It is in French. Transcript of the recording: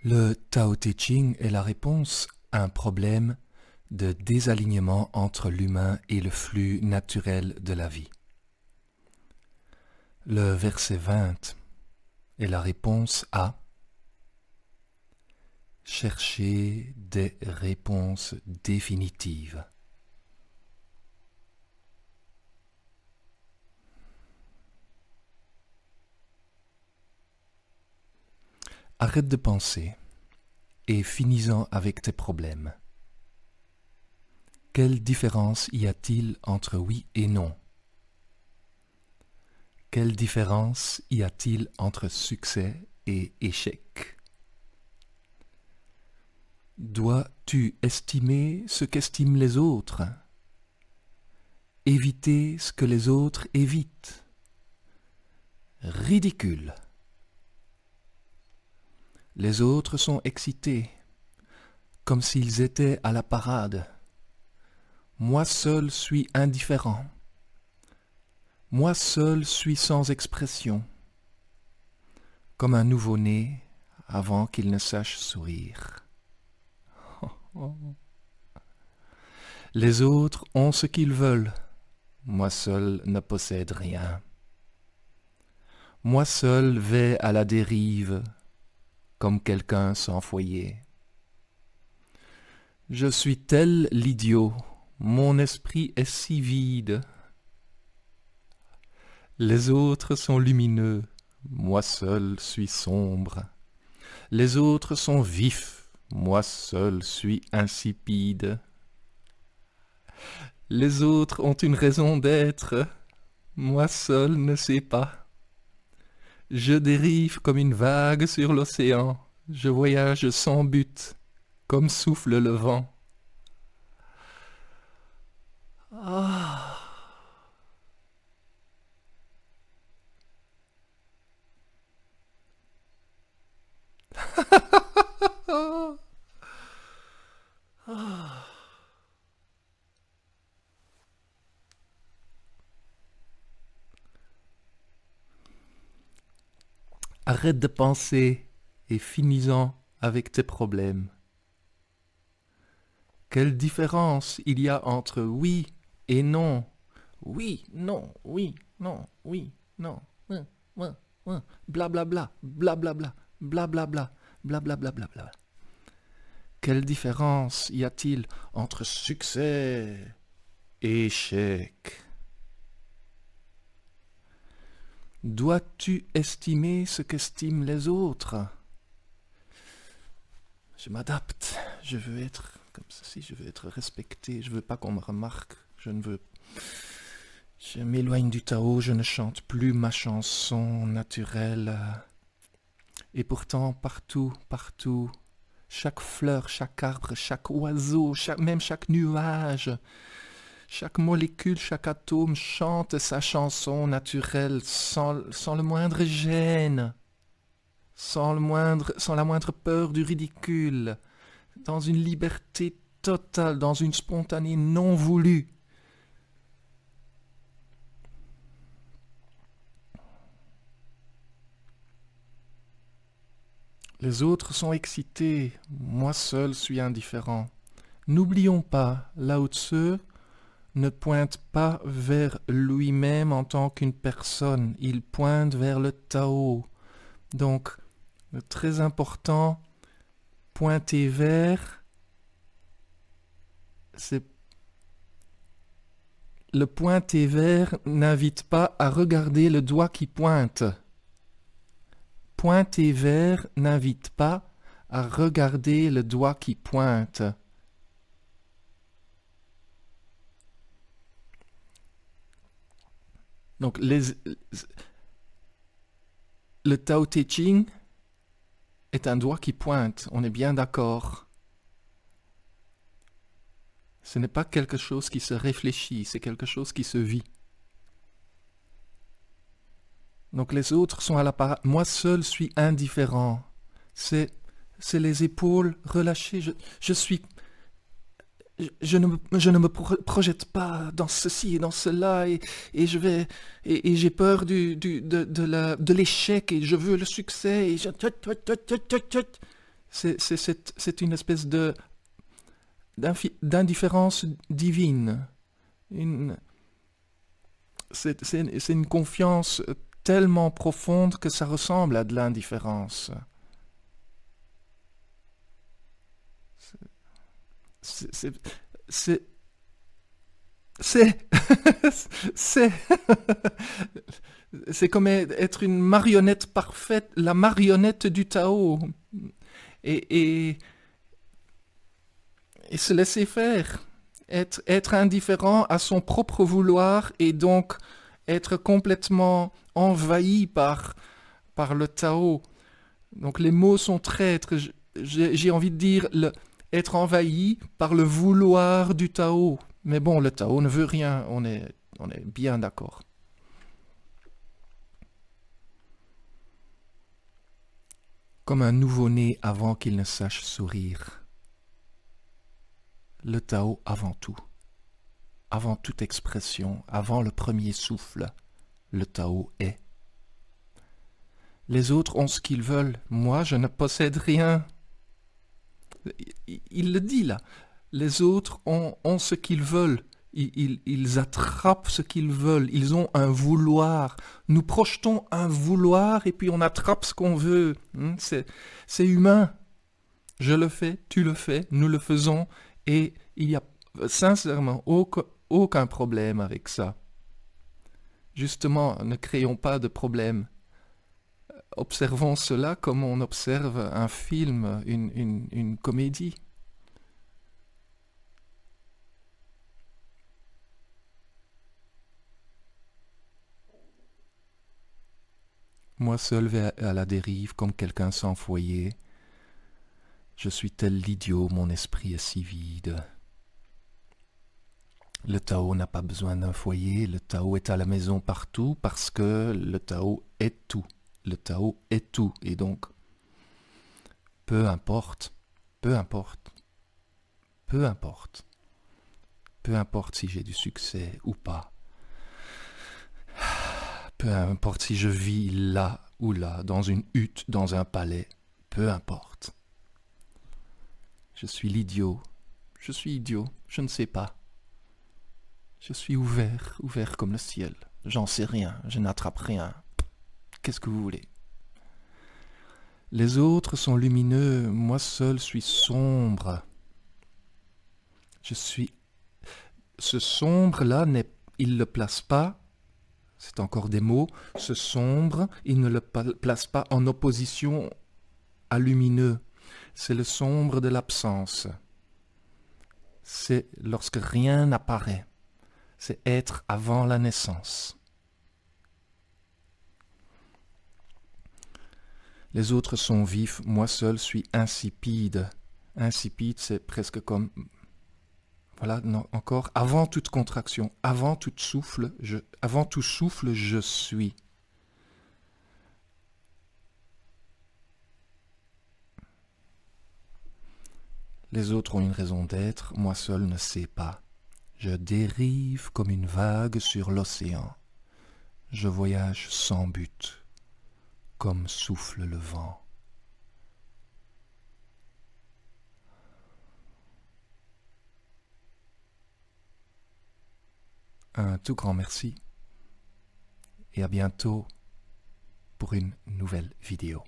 Le Tao Te Ching est la réponse à un problème de désalignement entre l'humain et le flux naturel de la vie. Le verset 20 est la réponse à chercher des réponses définitives. Arrête de penser et finis-en avec tes problèmes. Quelle différence y a-t-il entre oui et non? Quelle différence y a-t-il entre succès et échec? Dois-tu estimer ce qu'estiment les autres? Éviter ce que les autres évitent? Ridicule! Les autres sont excités, comme s'ils étaient à la parade. Moi seul suis indifférent. Moi seul suis sans expression, comme un nouveau-né avant qu'il ne sache sourire. Les autres ont ce qu'ils veulent, moi seul ne possède rien. Moi seul vais à la dérive, comme quelqu'un sans foyer. Je suis tel l'idiot, mon esprit est si vide. Les autres sont lumineux, moi seul suis sombre. Les autres sont vifs, moi seul suis insipide. Les autres ont une raison d'être, moi seul ne sais pas. Je dérive comme une vague sur l'océan, je voyage sans but, comme souffle le vent. Ah. Arrête de penser et finis-en avec tes problèmes. Quelle différence il y a entre oui et non? Oui, non, oui, non, oui, non, blablabla, blablabla, blablabla, blablabla. Quelle différence y a-t-il entre succès et échec? Dois-tu estimer ce qu'estiment les autres? Je m'adapte, je veux être comme ceci, je veux être respecté, je veux pas qu'on me remarque, je m'éloigne du Tao, je ne chante plus ma chanson naturelle. Et pourtant, partout, chaque fleur, chaque arbre, chaque oiseau, même chaque nuage, chaque molécule, chaque atome chante sa chanson naturelle sans le moindre gêne, sans la moindre peur du ridicule, dans une liberté totale, dans une spontanée non voulue. Les autres sont excités, moi seul suis indifférent. N'oublions pas, Lao Tzu ne pointe pas vers lui-même en tant qu'une personne, il pointe vers le Tao. Donc, très important, pointer vers, le pointer vers n'invite pas à regarder le doigt qui pointe. Pointer vers n'invite pas à regarder le doigt qui pointe. Donc, le Tao Te Ching est un doigt qui pointe, on est bien d'accord. Ce n'est pas quelque chose qui se réfléchit, c'est quelque chose qui se vit. Donc les autres sont à la parade. Moi seul suis indifférent. C'est les épaules relâchées. Je ne me projette pas dans ceci et dans cela et j'ai peur de l'échec et je veux le succès et C'est une espèce de d'indifférence divine. C'est une confiance tellement profonde que ça ressemble à de l'indifférence. C'est c'est c'est c'est c'est comme être une marionnette parfaite, la marionnette du Tao, et, et, et se laisser faire, être indifférent à son propre vouloir et donc être complètement envahi par le Tao. Donc les mots sont traîtres. J'ai envie de dire être envahi par le vouloir du Tao. Mais bon, le Tao ne veut rien, on est bien d'accord. Comme un nouveau-né avant qu'il ne sache sourire. Le Tao avant tout. Avant toute expression, avant le premier souffle, le Tao est. Les autres ont ce qu'ils veulent, moi je ne possède rien. Il le dit là, les autres ont ce qu'ils veulent, ils attrapent ce qu'ils veulent, ils ont un vouloir. Nous projetons un vouloir et puis on attrape ce qu'on veut. C'est humain. Je le fais, tu le fais, nous le faisons et il n'y a sincèrement aucun problème avec ça. Justement, ne créons pas de problème. Observons cela comme on observe un film, une comédie. Moi seul vais à la dérive comme quelqu'un sans foyer. Je suis tel l'idiot, mon esprit est si vide. Le Tao n'a pas besoin d'un foyer, le Tao est à la maison partout parce que le Tao est tout. Le Tao est tout et donc peu importe, peu importe, peu importe, peu importe si j'ai du succès ou pas, peu importe si je vis là ou là, dans une hutte, dans un palais, peu importe. Je suis l'idiot, je ne sais pas. Je suis ouvert comme le ciel. J'en sais rien, je n'attrape rien. Qu'est-ce que vous voulez? Les autres sont lumineux, moi seul suis sombre. Je suis... Ce sombre-là, il ne le place pas, c'est encore des mots, ce sombre, il ne le place pas en opposition à lumineux. C'est le sombre de l'absence. C'est lorsque rien n'apparaît. C'est être avant la naissance. Les autres sont vifs, moi seul suis insipide. Insipide, c'est presque comme... Voilà, non, encore, avant toute contraction, avant tout souffle, je suis. Les autres ont une raison d'être, moi seul ne sais pas. Je dérive comme une vague sur l'océan. Je voyage sans but, comme souffle le vent. Un tout grand merci et à bientôt pour une nouvelle vidéo.